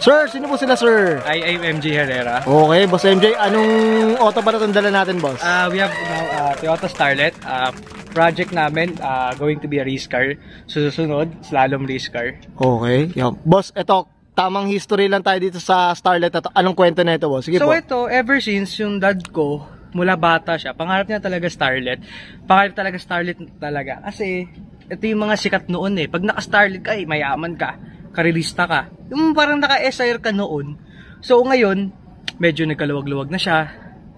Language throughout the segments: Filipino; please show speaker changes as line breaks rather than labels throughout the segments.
Sir, sino po sila, sir?
I'm MJ Herrera.
Okay, Boss MJ, anong auto ba na dala natin, boss?
We have now Toyota Starlet. Project namin going to be a race car. Susunod, slalom race car.
Okay, yan. Boss, eto, tamang history lang tayo dito sa Starlet. Anong kwento na ito, boss? Sige
so
po.
ito, ever since yung dad ko, mula bata siya, pangarap niya talaga Starlet. Pangarap talaga Starlet talaga. Kasi, ito yung mga sikat noon eh. Pag naka-Starlet ka, mayaman ka, karirista ka. Yung parang naka-SIR ka noon. So ngayon, medyo nagkaluwag-luwag na siya,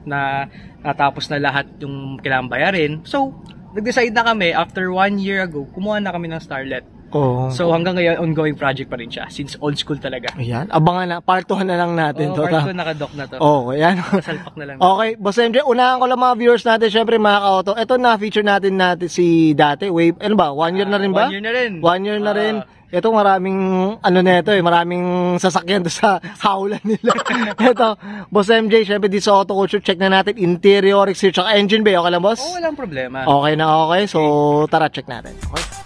na natapos na lahat yung kailangan bayarin. So, nag-decide na kami, after 1 year ago, kumuha na kami ng Starlet.
Oh.
So hanggang ngayon, ongoing project pa rin siya. Since old school talaga.
Ayan, abangan na. Part 2 na lang natin.
Part 2 nakadok na to.
Ayan.
Salpak na lang.
Okay, Boss MJ, unahan ko lang mga viewers natin. Siyempre, mga ka-auto. Ito na, feature natin si dati. Wave, ano ba? 1 year na rin ba?
1 year na rin.
1 year na rin. Ito maraming, maraming sasakyan doon sa haulan nila. Ito, Boss MJ, syempre dito sa Auto Culture, check na natin interior, exterior, tsaka engine bay. Okay lang, boss?
Oo, walang problema.
Okay na, okay. So, tara, check natin. Okay.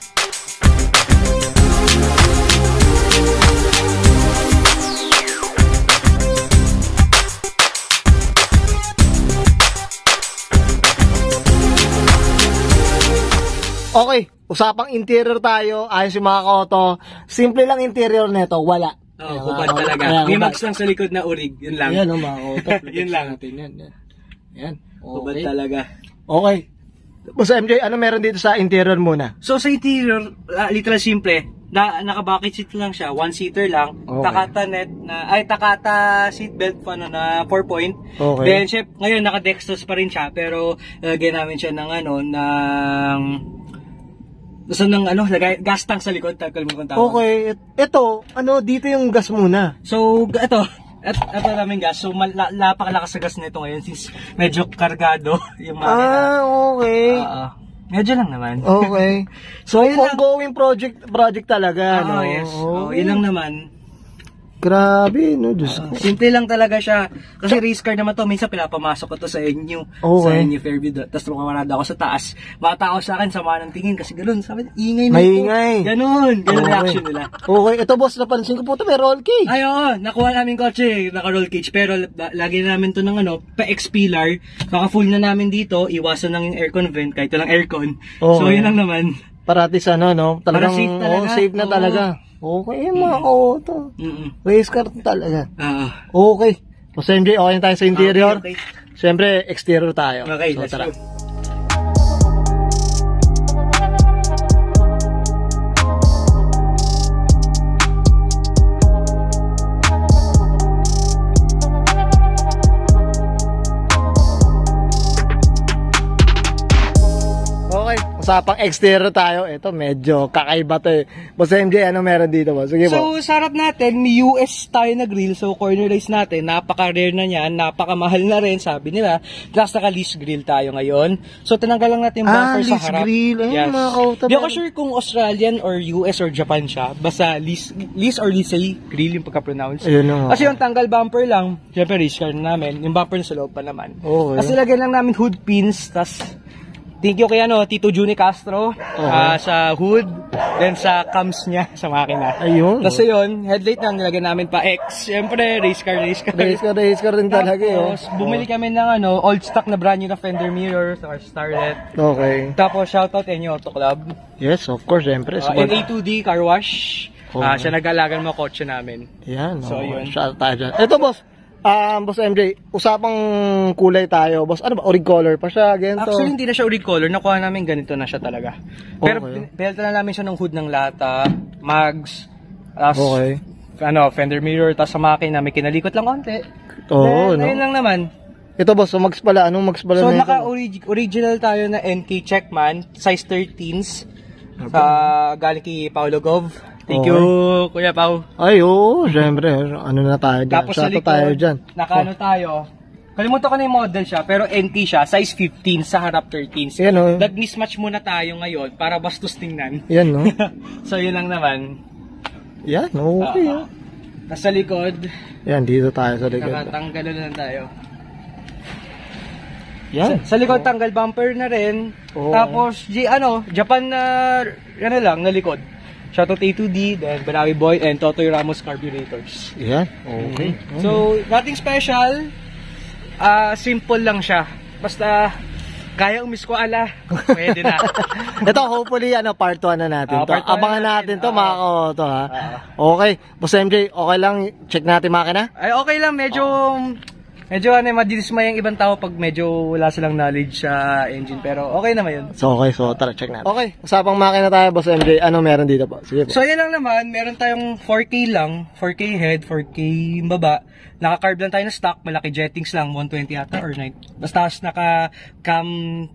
Okay, usapang interior tayo. Ayos yung mga ka-auto. Simple lang interior nito, wala.
Kubad talaga. May max lang sa likod na urig, yun lang.
Yan, mga ka-auto.
Yun lang.
Yan.
Kubad talaga.
Okay. Boss MJ, ano meron dito sa interior muna?
So sa interior, literal simple. Naka-bucket seat lang siya, 1-seater lang.
Okay.
Takata net Takata seatbelt pa na 4-point.
Okay.
Then chef, ngayon naka-Dextrose pa rin siya, pero lagyan namin siya ng gas tank sa likod, tagal mo kung tawag.
Okay, ito, dito yung gas muna.
So, ito namin gas. So, napakalakas sa gas nito ngayon since medyo kargado yung makina.
Okay.
Medyo lang naman.
Okay. So, ongoing project talaga, no?
Yes. Yun lang naman.
Grabe, no? Diyos ko.
Simple lang talaga siya. Kasi race car naman to. Minsan pinapamasok ko to sa inyo. Sa inyo Fairview. Tapos lumamarada ako sa taas. Bata ako sa akin, sama ng tingin. Kasi gano'n. Sabi, ingay mo.
Maingay.
Ganon. Ganon reaction nila.
Okay. Ito, boss, napansin ko po ito. May roll cage.
Ay, oo. Nakuha namin kotse. Naka-roll cage. Pero lagi na namin to ng pa-X-pillar. Baka full na namin dito. Iwasan lang yung aircon vent. Kahit walang aircon. So, yun lang naman.
Paratis no? Talagang,
safe talaga.
Safe na talaga. Okay, mga auto. Race car talaga. Okay. So, MJ, okay na tayo sa interior.
Okay.
Siyempre, exterior tayo.
Okay,
so,
let's
tara.
go.
Usapang exterior tayo. Ito, medyo kakaiba to eh. Boss MJ, ano meron dito ba? Sige po.
So, sa harap natin, may US tayo na grill. So, corner race natin. Napaka-rare na yan. Napakamahal na rin, sabi nila. Plus, naka-lease grill tayo ngayon. So, tinanggal lang natin yung bumper sa harap.
Grill. Ay,
yes.
mga kauta.
Di ako sure kung Australian or US or Japan siya. Basta lease or lease grill yung pagka-pronounce.
Ayun na.
Kasi yung tanggal bumper lang, syempre race car na namin. Yung bumper sa loob pa naman.
Okay.
Kasi lagyan lang namin hood pins. Tas, thank you kay Tito Juni Castro sa hood, then sa cams niya sa makina.
Ayun.
Tapos yun, headlight na nilagyan namin pa X. Siyempre, race car.
Race car din talaga eh.
Tapos, bumili kami ng old stock na brand new na fender mirror sa Starlet.
Okay.
Tapos, shoutout Enyo Auto Club.
Yes, of course, siyempre.
NA2D Car Wash. Siya nag-alagan mga kotse namin.
Yan.
So, yun.
Shoutout tayo dyan. Ito, boss. Boss MJ, usapang kulay tayo. Boss, ano ba? Orig color pa siya, ganito?
Actually, hindi na siya orig color. Nakuha namin ganito na siya talaga. Pero, pinelta na namin siya ng hood ng lata, mags, fender mirror, tapos sa makina, may kinalikot lang konti. Ayun lang naman.
Ito, boss, so mags pala. Anong mags pala
so,
na ito?
naka-original tayo na NK Checkman, size 13s. Galing kay Paolo Gov. Thank you, Kuya Pao.
Ay, syempre. Ano na tayo dyan?
Tapos sa likod, tayo. Kalimutan ko na yung model siya, pero NT siya, size 15 sa harap 13s.
Yan,
Nag-mismatch muna tayo ngayon para bastos tingnan.
Yan, no?
So, yun lang naman.
Yan, okay.
Tapos sa likod.
Yan, dito tayo sa likod.
Nakatanggal na lang tayo.
Yan.
Sa likod, tanggal bumper na rin. Tapos, Japan na, na likod. Shoutout A2D, then Banawi Boy, and Totoy Ramos Carburetors.
Yan, okay.
So, nothing special. Simple lang siya. Basta, kaya umiskwala, pwede na.
Ito, hopefully, part 1 na natin to.
Part 1
Abangan
na
natin to, mga to, ha. Okay, Boss MJ, okay lang, check natin makina?
Ay, okay lang, medyo madidismay ang ibang tao pag medyo wala silang knowledge sa engine, pero okay naman yun.
So, okay, so tara, check natin. Okay, usapang makina tayo, Boss MJ, ano meron dito po? Sige po.
So, yan lang naman, meron tayong 4K lang, 4K head, 4K baba. Naka-carb lang tayo na stock, malaki jettings lang, 120 ata or 9. Basta naka-cams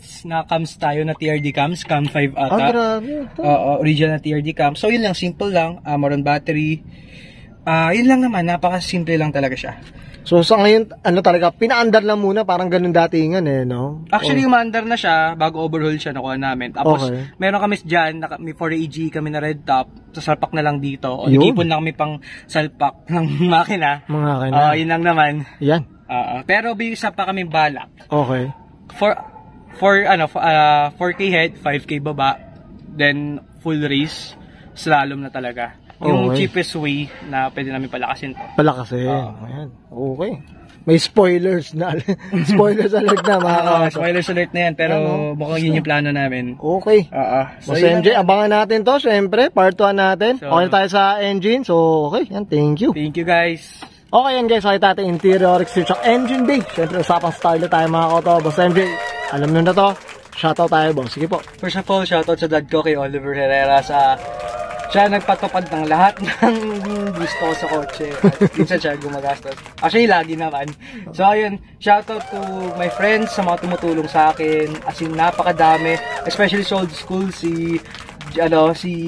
tayo na TRD cams, cam 5 ata.
Grabe.
Original na TRD cam. So, yun lang, simple lang, Amoron battery. Yun lang naman, napaka-simple lang talaga siya.
So sa ngayon, talaga, pinaandar lang muna, parang ganun datingan no?
Actually, umandar na siya, bago overhaul siya, nakuha namin. Tapos, meron kami dyan, may 4AG kami na red top, sasalpak na lang dito. O, nag-ipon na kami pang salpak ng makina. Yun lang naman.
Yan.
Pero, bisa pa kami balak.
Okay.
4K head, 5K baba, then full race, slalom na talaga. Yung cheapest way na pwede namin palakasin to.
Palakasin. Ayan. Okay. May spoilers na. Spoilers alert na, mga
spoilers alert na yan, pero mukhang yun yung plano namin.
Okay. So, MJ, abangan natin to, syempre. Part 1 natin. Okay tayo sa engine. So, okay. Yan, thank you.
Thank you, guys.
Okay, yan guys. Okay natin interior exterior engine bay. Syempre, usapang style tayo, mga koto. Boss MJ, alam nyo na to. Shoutout tayo, boss. Sige po.
First of all, shoutout sa dad ko, kay Oliver Herrera, siya nagpatupad ng lahat ng gusto ko sa kotse. Minsan siya gumagastos. Actually, lagi naman. So, ayun, shoutout to my friends sa mga tumutulong sa akin. As in, napakadami. Especially sa old school, si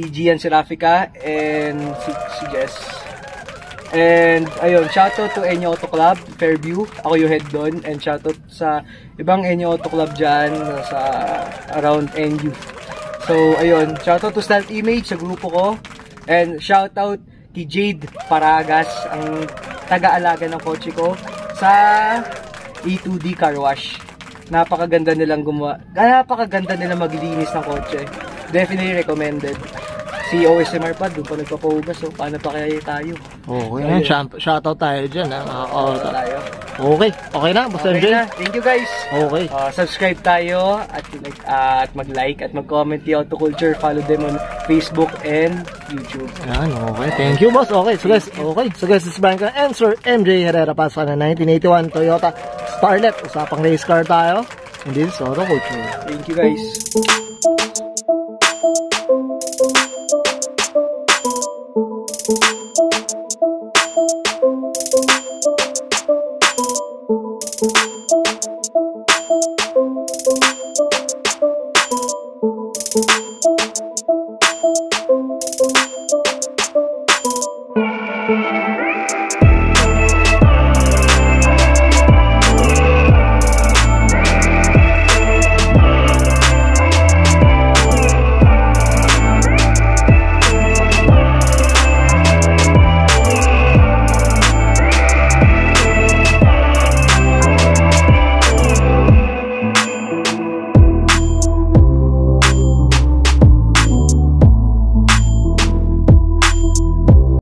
Gian Serafica and si Jess. And, ayun, shoutout to Enyo Auto Club, Fairview. Ako yung head doon. And shoutout sa ibang Enyo Auto Club dyan sa around NU. So, ayun, shoutout to Stealth Image sa grupo ko. And shoutout kay Jade Paragas, ang taga-alaga ng kotse ko, sa A2D Car Wash. Napakaganda nilang maglinis ng kotse. Definitely recommended. Si OSMR pa, doon pa nagpapahugas. So, paano pa kaya tayo?
Okay, shoutout tayo dyan. Okay na, Boss MJ.
Thank you, guys.
Okay.
Subscribe tayo at mag-like at mag-comment yung Autoculture. Follow them on Facebook and YouTube.
Yan, okay. Thank you, boss. Okay, so guys, this is Brian and Sir MJ Herrera, Pasca na 1981 Toyota Starlet. Usapang race car tayo. And this is Autoculture.
Thank you, guys.